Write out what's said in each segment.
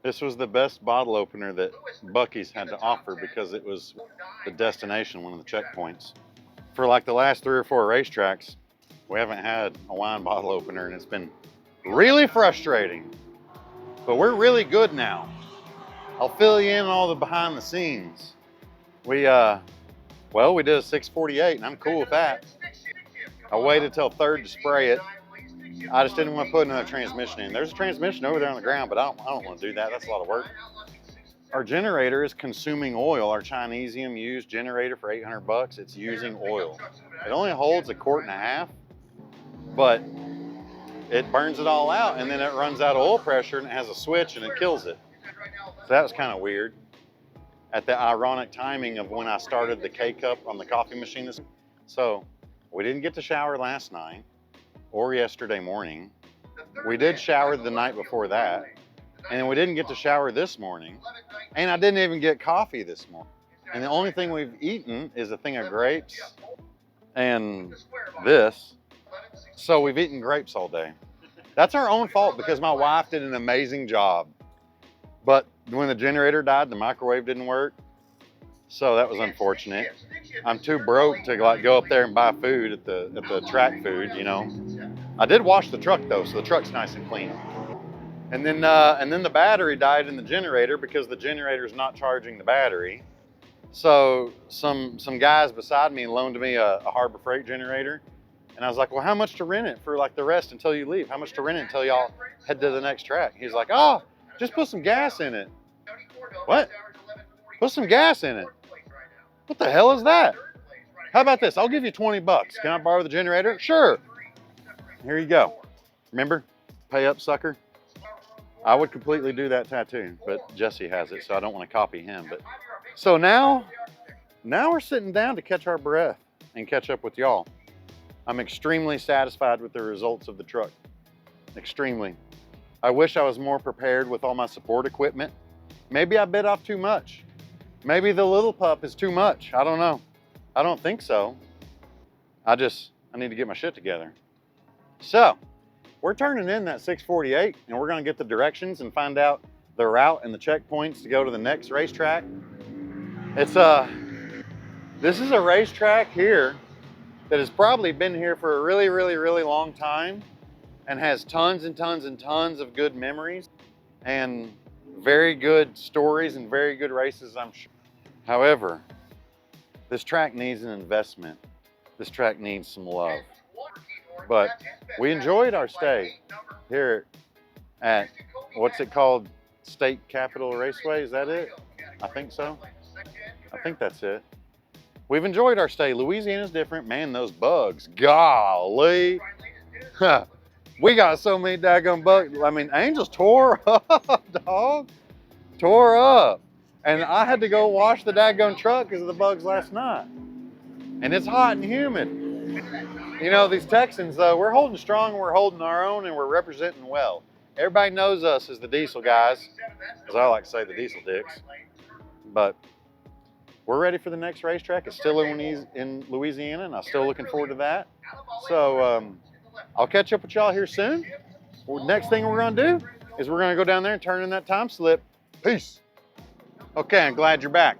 This was the best bottle opener that Buc-ee's had to offer because it was the destination, one of the checkpoints. For like the last 3 or 4 racetracks, we haven't had a wine bottle opener, and it's been really frustrating. But we're really good now. I'll fill you in on all the behind the scenes. We did a 648, and I'm cool with that. I waited till third to spray it. I just didn't want to put another transmission in. There's a transmission over there on the ground, but I don't want to do that. That's a lot of work. Our generator is consuming oil. Our Chinesium used generator for 800 bucks. It's using oil. It only holds 1.5 quarts, but it burns it all out, and then it runs out of oil pressure, and it has a switch, and it kills it. So that was kind of weird. At the ironic timing of when I started the K-Cup on the coffee machine. So we didn't get to shower last night or yesterday morning. We did shower the night before that, and then we didn't get to shower this morning, and I didn't even get coffee this morning. And the only thing we've eaten is a thing of grapes and this. So we've eaten grapes all day. That's our own fault because my wife did an amazing job. But when the generator died, the microwave didn't work. So that was unfortunate. I'm too broke to like go up there and buy food at the track food, you know. I did wash the truck though, so the truck's nice and clean. And then the battery died in the generator because the generator's not charging the battery. So some guys beside me loaned me a Harbor Freight generator. And I was like, well, how much to rent it for like the rest until you leave? How much to rent it until y'all head to the next track? He's like, oh, just put some gas in it. What? Put some gas in it. What the hell is that? How about this? I'll give you 20 bucks. Can I borrow the generator? Sure. Here you go. Remember? Pay up, sucker. I would completely do that tattoo, but Jesse has it, so I don't want to copy him. But so now we're sitting down to catch our breath and catch up with y'all. I'm extremely satisfied with the results of the truck. Extremely. I wish I was more prepared with all my support equipment. Maybe I bit off too much. Maybe the little pup is too much. I don't know. I don't think so. I need to get my shit together. So, we're turning in that 648 and we're gonna get the directions and find out the route and the checkpoints to go to the next racetrack. This is a racetrack here that has probably been here for a really, really, really long time and has tons and tons and tons of good memories and very good stories and very good races, I'm sure. However, this track needs an investment. This track needs some love. But we enjoyed our stay here at, what's it called? State Capitol Raceway, is that it? I think so. I think that's it. We've enjoyed our stay. Louisiana's different. Man, those bugs, golly. We got so many daggone bugs. I mean, Angels tore up, dog. Tore up. And I had to go wash the daggone truck because of the bugs last night. And it's hot and humid. You know, these Texans, we're holding strong, we're holding our own, and we're representing well. Everybody knows us as the diesel guys, as I like to say, the diesel dicks. But we're ready for the next racetrack. It's still in Louisiana, and I'm still looking forward to that. So I'll catch up with y'all here soon. Next thing we're gonna do is we're gonna go down there and turn in that time slip. Peace. Okay, I'm glad you're back.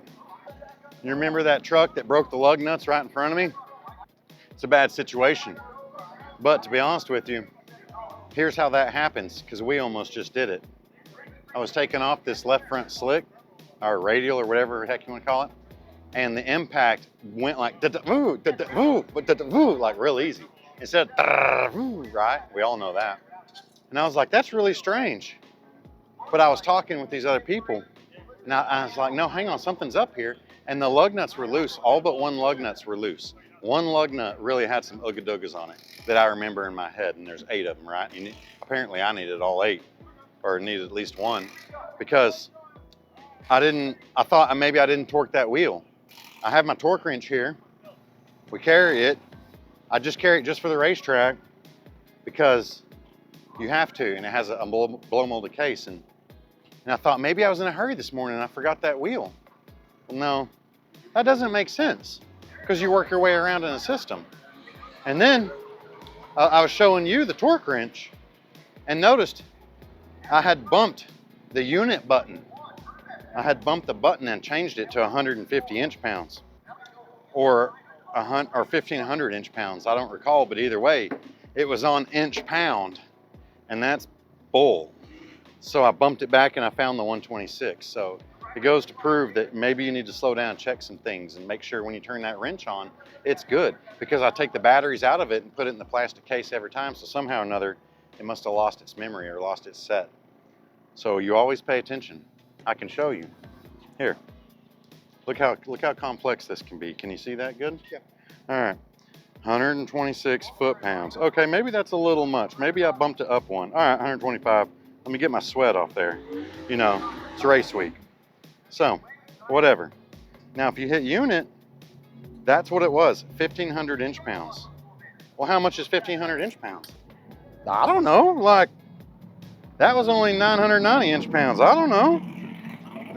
You remember that truck that broke the lug nuts right in front of me? It's a bad situation. But to be honest with you, here's how that happens, because we almost just did it. I was taking off this left front slick, or radial, or whatever the heck you want to call it, and the impact went like like real easy. Instead of right? We all know that. And I was like, that's really strange. But I was talking with these other people, and I was like, no, hang on, something's up here. And the lug nuts were loose. All but one lug nuts were loose. One lug nut really had some ooga-doogas on it that I remember in my head, and there's 8 of them, right? And apparently I needed all 8, or needed at least one, because I thought maybe I didn't torque that wheel. I have my torque wrench here. We carry it. I just carry it just for the racetrack. because you have to, and it has a blow molded case. And I thought maybe I was in a hurry this morning and I forgot that wheel. Well, no, that doesn't make sense because you work your way around in a system. And then I was showing you the torque wrench and noticed I had bumped the unit button. I had bumped the button and changed it to 150 inch-pounds or 1500 inch-pounds. I don't recall, but either way, it was on inch-pound, and that's bull. So I bumped it back and I found the 126. So it goes to prove that maybe you need to slow down, check some things, and make sure when you turn that wrench on, it's good. Because I take the batteries out of it and put it in the plastic case every time, so somehow or another, it must have lost its memory or lost its set. So you always pay attention. I can show you. Here, look how complex this can be. Can you see that good? Yeah. All right, 126 foot-pounds. Okay, maybe that's a little much. Maybe I bumped it up one. All right, 125. Let me get my sweat off there. You know, it's race week. So, whatever. Now, if you hit unit, that's what it was, 1500 inch-pounds. Well, how much is 1500 inch-pounds? I don't know, like, that was only 990 inch-pounds. I don't know.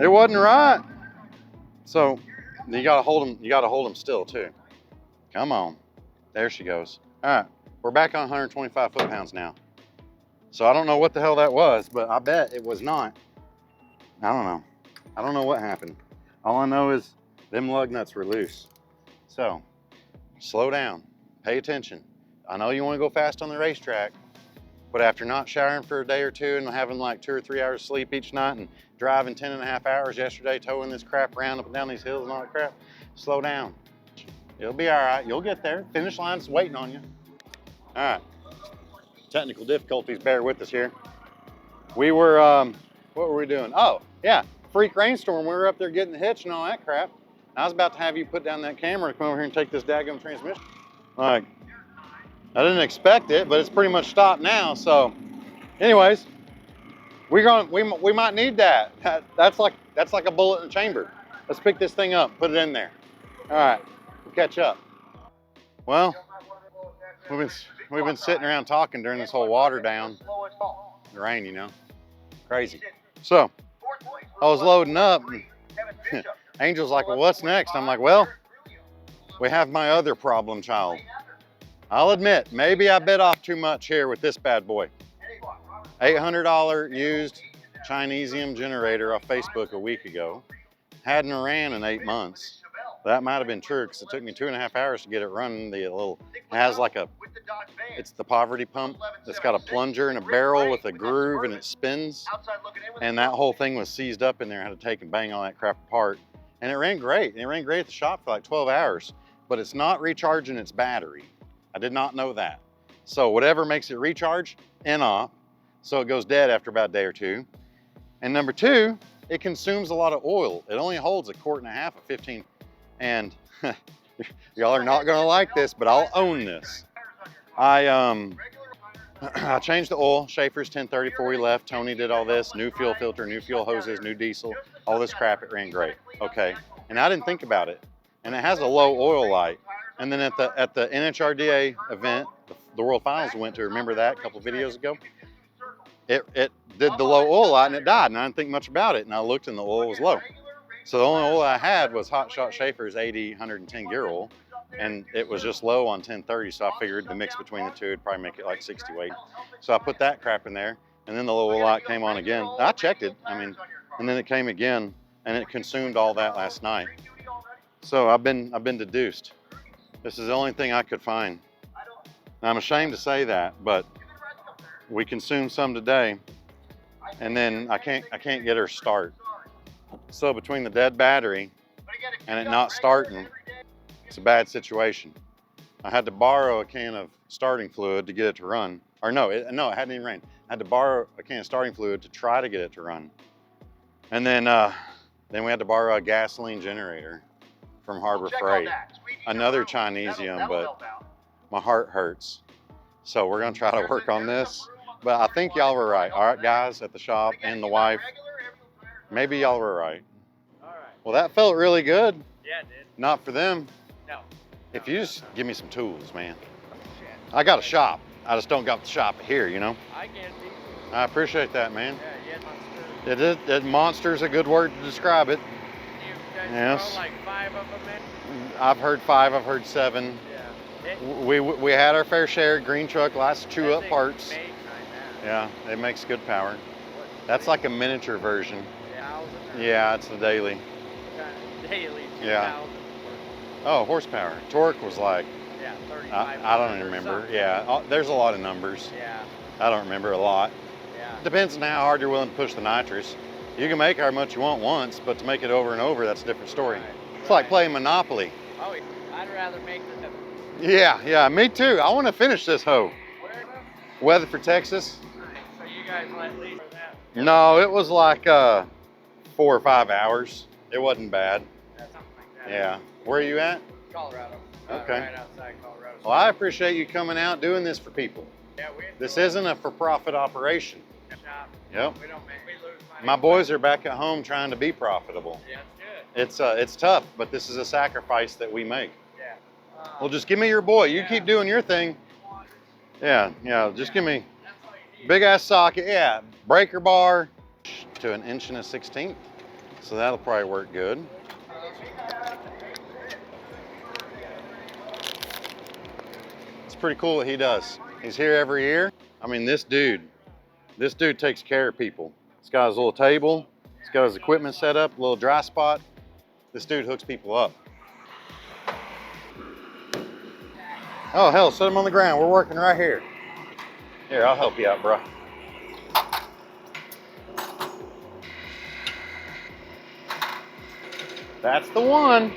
It wasn't right. So, you gotta hold them still too. Come on. There she goes. All right, we're back on 125 foot-pounds now. So I don't know what the hell that was, but I bet it was not. I don't know. I don't know what happened. All I know is them lug nuts were loose. So, slow down, pay attention. I know you wanna go fast on the racetrack, but after not showering for a day or two and having like 2 or 3 hours sleep each night and driving 10.5 hours yesterday, towing this crap around up and down these hills and all that crap, slow down. It'll be all right, you'll get there. Finish line's waiting on you. All right, technical difficulties, bear with us here. We were, what were we doing? Oh, yeah, freak rainstorm. We were up there getting the hitch and all that crap. I was about to have you put down that camera to come over here and take this daggum transmission. Like, I didn't expect it, but it's pretty much stopped now. So, anyways, we might need that. That's like a bullet in the chamber. Let's pick this thing up, put it in there. All right, we'll catch up. Well, we've been sitting around talking during this whole water down, the rain, you know, crazy. So, I was loading up, and Angel's like, well, what's next? I'm like, well, we have my other problem child. I'll admit, maybe I bit off too much here with this bad boy. $800 used Chinesium generator off Facebook a week ago. Hadn't ran in 8 months. That might have been true because it took me 2.5 hours to get it running. It has like it's the poverty pump. It's got a plunger and a barrel with a groove and it spins. And that whole thing was seized up in there. I had to take and bang all that crap apart. And it ran great. And it ran great at the shop for like 12 hours, but it's not recharging its battery. I did not know that. So whatever makes it recharge, off. So it goes dead after about a day or two. And number two, it consumes a lot of oil. It only holds 1.5 quarts of 15. And y'all are not gonna like this, but I'll own this. I changed the oil, Schaefer's 1030 before we left. Tony did all this, new fuel filter, new fuel hoses, new diesel, all this crap, it ran great, okay. And I didn't think about it. And it has a low oil light. And then at the NHRDA event, the World Finals we went to, remember that a couple videos ago? It did the low oil light and it died, and I didn't think much about it. And I looked and the oil was low. So the only oil I had was Hot Shot Schaefer's 80, 110 gear oil, and it was just low on 1030, so I figured the mix between the two would probably make it like 60 weight. So I put that crap in there, and then the low oil light came on again. I checked it, and then it came again, and it consumed all that last night. So I've been deduced. This is the only thing I could find. Now, I'm ashamed to say that, but we consumed some today, and then I can't get her start. So between the dead battery and it not starting, it's a bad situation. I had to borrow a can of starting fluid to get it to run. Or no, it hadn't even rained. I had to borrow a can of starting fluid to try to get it to run. And then we had to borrow a gasoline generator from Harbor Freight. Another Chinesium, but my heart hurts. So we're gonna try to work on this. But I think y'all were right. All right, guys at the shop and the wife. Maybe y'all were right. All right. Well, that felt really good. Yeah, it did. Not for them. No. If you just give me some tools, man. I got a shop. I just don't got the shop here, you know? I can see. I appreciate that, man. Yeah, you had monsters. Monster's a good word to describe it. You Yes. like 5 of them in? I've heard 5, I've heard 7. Yeah. We had our fair share. Green truck likes to chew up parts. Yeah. Yeah, it makes good power. That's like a miniature version. Yeah, it's the daily. Daily. 2,000. Yeah. Oh, horsepower. Torque was like, yeah, 35. I don't remember. Yeah, there's a lot of numbers. Yeah. I don't remember a lot. Yeah. Depends on how hard you're willing to push the nitrous. You can make how much you want once, but to make it over and over, that's a different story. Right. It's like playing Monopoly. Oh, I'd rather make the... Yeah, me too. I want to finish this hoe. Weatherford, Texas. So you guys let leave for that? No, it was like 4 or 5 hours. It wasn't bad. Yeah, something like that. Yeah. Where are you at? Colorado. Okay. Right outside Colorado. Well, I appreciate you coming out doing this for people. Yeah, this isn't a for-profit operation. Shop. Yep. We lose money. My boys are back at home trying to be profitable. Yeah, it's good. It's tough, but this is a sacrifice that we make. Yeah. Well, just give me your boy. You keep doing your thing. Yeah, just give me big ass socket. Yeah, breaker bar to 1 1/16". So that'll probably work good. It's pretty cool what he does. He's here every year. I mean, this dude takes care of people. He's got his little table. He's got his equipment set up, a little dry spot. This dude hooks people up. Oh, hell, set him on the ground. We're working right here. Here, I'll help you out, bro. That's the one.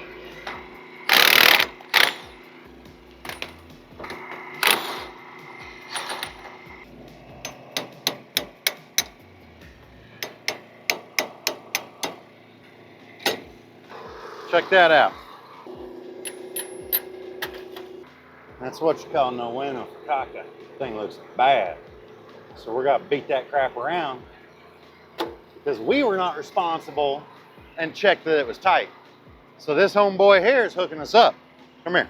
Check that out. That's what you call no bueno for caca. Thing looks bad. So we're gonna beat that crap around because we were not responsible and checked that it was tight. So this homeboy here is hooking us up. Come here.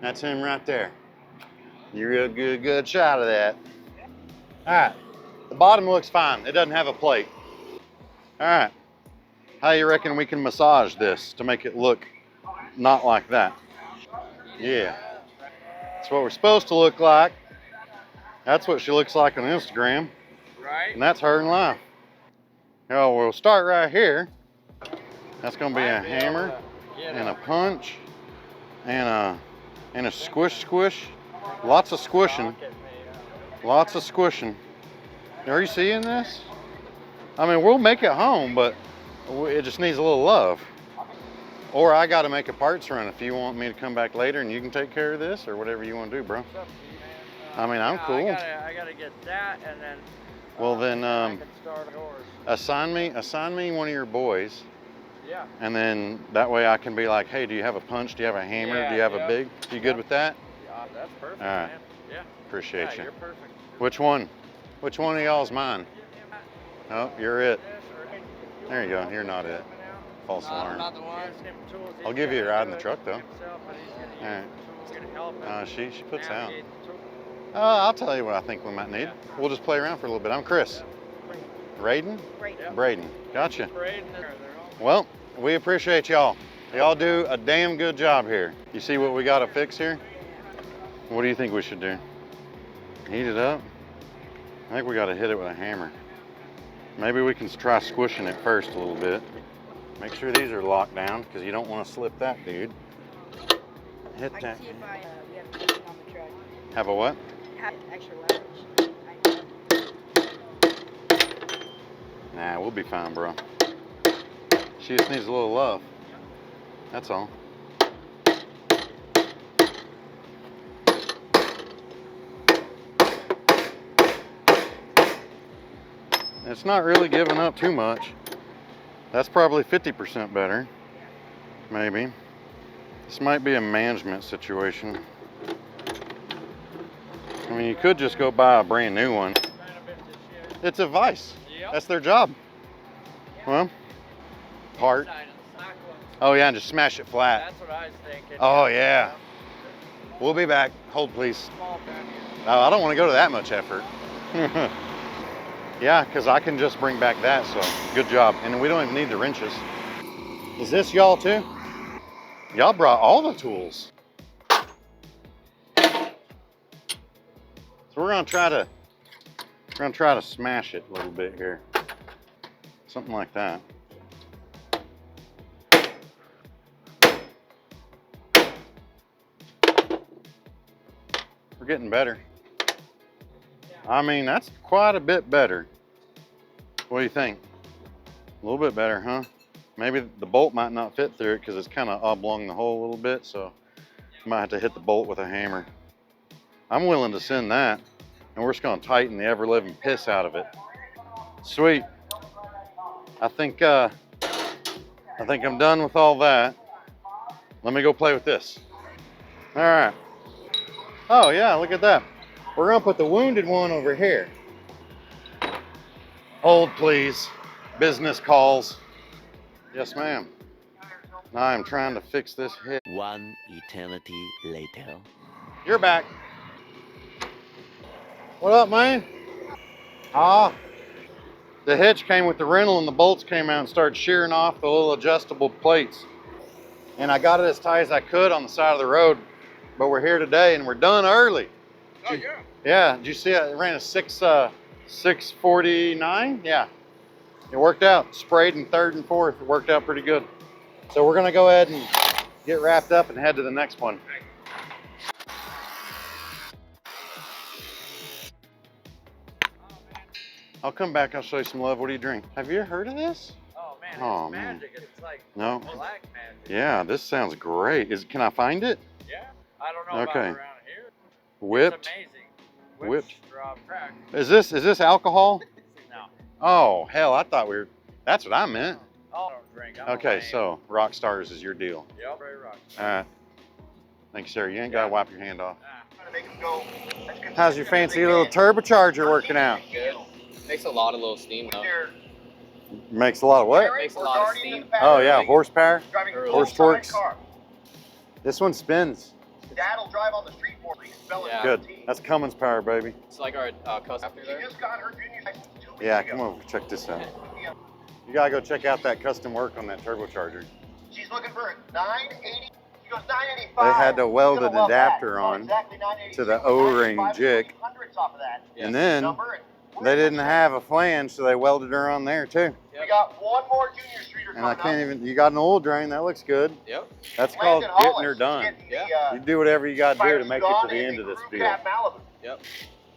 That's him right there. You real good shot of that. All right, the bottom looks fine. It doesn't have a plate. All right, how you reckon we can massage this to make it look not like that? Yeah, that's what we're supposed to look like. That's what she looks like on Instagram. Right. And that's her in life. Now we'll start right here. That's gonna be a hammer and a punch and a squish. Lots of squishing. Lots of squishing. Are you seeing this? I mean, we'll make it home, but it just needs a little love. Or I gotta make a parts run if you want me to come back later and you can take care of this or whatever you want to do, bro. I mean, I'm cool. I gotta get that and then. Well then, I can start yours. assign me one of your boys. Yeah. And then that way I can be like, hey, do you have a punch? Do you have a hammer? Yeah, do you have yep. a big? You good with that? Yeah, that's perfect, All right. man. Yeah. Appreciate Yeah, you. you're perfect. Which one? Which one of y'all's mine? Oh, you're it. There you go. You're not it. False alarm. Not the one. I'll give you a ride in the truck though. All right. She puts out. I'll tell you what I think we might need. We'll just play around for a little bit. I'm Chris. Braden? Braden. Gotcha. Well, we appreciate y'all. Y'all do a damn good job here. You see what we got to fix here? What do you think we should do? Heat it up? I think we got to hit it with a hammer. Maybe we can try squishing it first a little bit. Make sure these are locked down because you don't want to slip that, dude. Hit that. See if we have anything on the truck. Have a what? Have extra leverage. Nah, we'll be fine, bro. She just needs a little love. That's all. It's not really giving up too much. That's probably 50% better, maybe. This might be a management situation. I mean, you could just go buy a brand new one. It's a vice. That's their job. Well, part. Oh yeah, and just smash it flat. That's what I was thinking. Oh yeah. We'll be back. Hold, please. Small patio. Oh, I don't want to go to that much effort. Yeah, because I can just bring back that, so good job. And we don't even need the wrenches. Is this y'all too? Y'all brought all the tools. So we're gonna try to smash it a little bit here. Something like that. We're getting better. I mean, that's quite a bit better. What do you think? A little bit better, huh? Maybe the bolt might not fit through it because it's kind of oblong the hole a little bit, so you might have to hit the bolt with a hammer. I'm willing to send that, and we're just gonna tighten the ever-living piss out of it. Sweet. I think I'm done with all that. Let me go play with this. All right. Oh yeah, look at that. We're gonna put the wounded one over here. Hold, please. Business calls. Yes, ma'am. Now I'm trying to fix this hitch. One eternity later. You're back. What up, man? Ah, the hitch came with the rental and the bolts came out and started shearing off the little adjustable plates. And I got it as tight as I could on the side of the road, but we're here today and we're done early. Oh yeah. Yeah, did you see it? It ran a 649? Yeah. It worked out. Sprayed in third and fourth. It worked out pretty good. So we're gonna go ahead and get wrapped up and head to the next one. I'll come back, I'll show you some love. What do you drink? Have you heard of this? Oh man, it's Oh, man. magic. It's like No? black magic. Yeah, this sounds great. Can I find it? Yeah. I don't know Okay. about around here. Whipped? It's amazing. Whipped. Straw crack. Is this alcohol? No. Oh, hell, I thought that's what I meant. Oh, I don't drink. I'm Okay, lame. so Rock Stars is your deal. Yep. Very rock. All right. Thank you, sir. You ain't got to wipe your hand off. Ah. How's your fancy little turbocharger working out? Good. Makes a lot of little steam though. Makes a lot of what? Makes a lot of steam. Oh, yeah, horsepower. Early. Horse torques. This one spins. Dad'll drive on the street for me. Spell it Yeah. Good. That's Cummins power, baby. It's like our custom after She there. just got her junior license 2 weeks Yeah, ago. come over, check this out. You gotta go check out that custom work on that turbocharger. She's looking for 980. She goes 985. They had to weld You're an gonna love that. adapter Oh, on exactly 986. to the O-ring 985 jig. 800s off of that. And then Number, and they didn't have a flange, so they welded her on there too. we got one more junior streeter And I coming can't up. even, you got an oil drain, that looks good. Yep. That's called Landon getting her Hollis done. getting the, Yeah. You do whatever you gotta do to Fires make it to gone the in end of this crew deal. cab Malibu. Yep.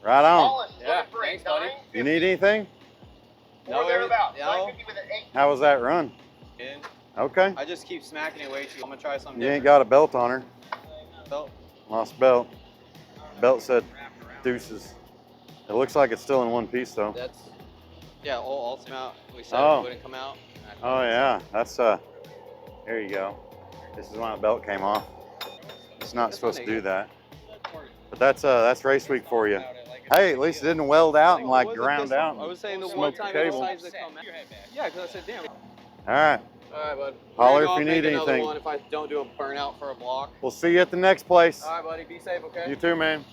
Right on. Hollis is Yeah, looking for thanks, a buddy. 950 You need anything? or thereabouts. No. 950 with an 8. How was that run? Good. Okay. I just keep smacking it way too. I'm gonna try something You ain't different. got a belt on her. Belt. Lost belt. Belt said deuces. It looks like it's still in one piece though. That's all came out. We said Oh. it wouldn't come out. Oh yeah, that's there you go. This is when the belt came off. It's not supposed to do that. But that's race week for you. Hey, at least it didn't weld out and like drowned out. I was saying the Smoke one the time cable. it decides to come out. Yeah, because I said, damn. All right. All right, bud. Holler Hang if on, you make need another anything. One if I don't do a burnout for a block. We'll see you at the next place. All right, buddy. Be safe, okay? You too, man.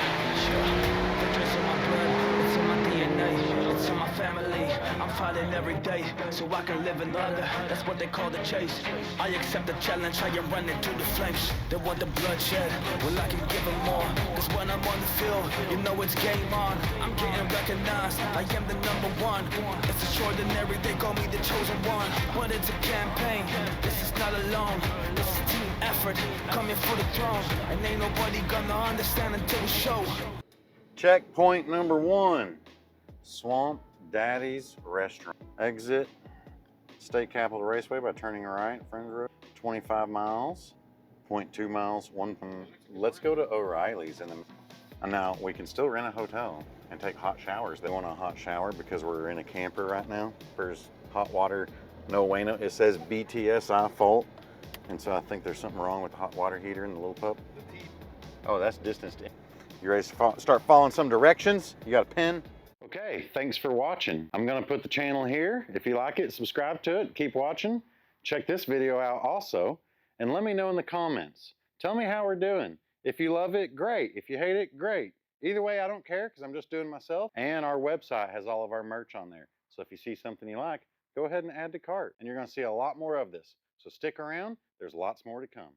It's in my blood, it's in my DNA, it's in my family. I'm fighting every day so I can live another. That's what they call the chase. I accept the challenge, I am running to the flames. They want the bloodshed, well I can give them more. Cause when I'm on the field, you know it's game on. I'm getting recognized, I am the #1. It's extraordinary, they call me the chosen one. But it's a campaign, this is not alone. This is team effort, coming for the throne. And ain't nobody gonna understand until we show. Checkpoint number 1. Swamp Daddy's Restaurant. Exit State Capitol Raceway by turning right, Friends Road. 25 miles, 0.2 miles, Let's go to O'Reilly's and now we can still rent a hotel and take hot showers. They want a hot shower because we're in a camper right now. There's hot water, no way, no. It says BTSI fault. And so I think there's something wrong with the hot water heater in the little pup. Oh, that's distance. You ready to start following some directions? You got a pen? Okay, thanks for watching. I'm gonna put the channel here. If you like it, subscribe to it, keep watching. Check this video out also, and let me know in the comments. Tell me how we're doing. If you love it, great. If you hate it, great. Either way, I don't care because I'm just doing myself. And our website has all of our merch on there. So if you see something you like, go ahead and add to cart. And you're going to see a lot more of this. So stick around. There's lots more to come.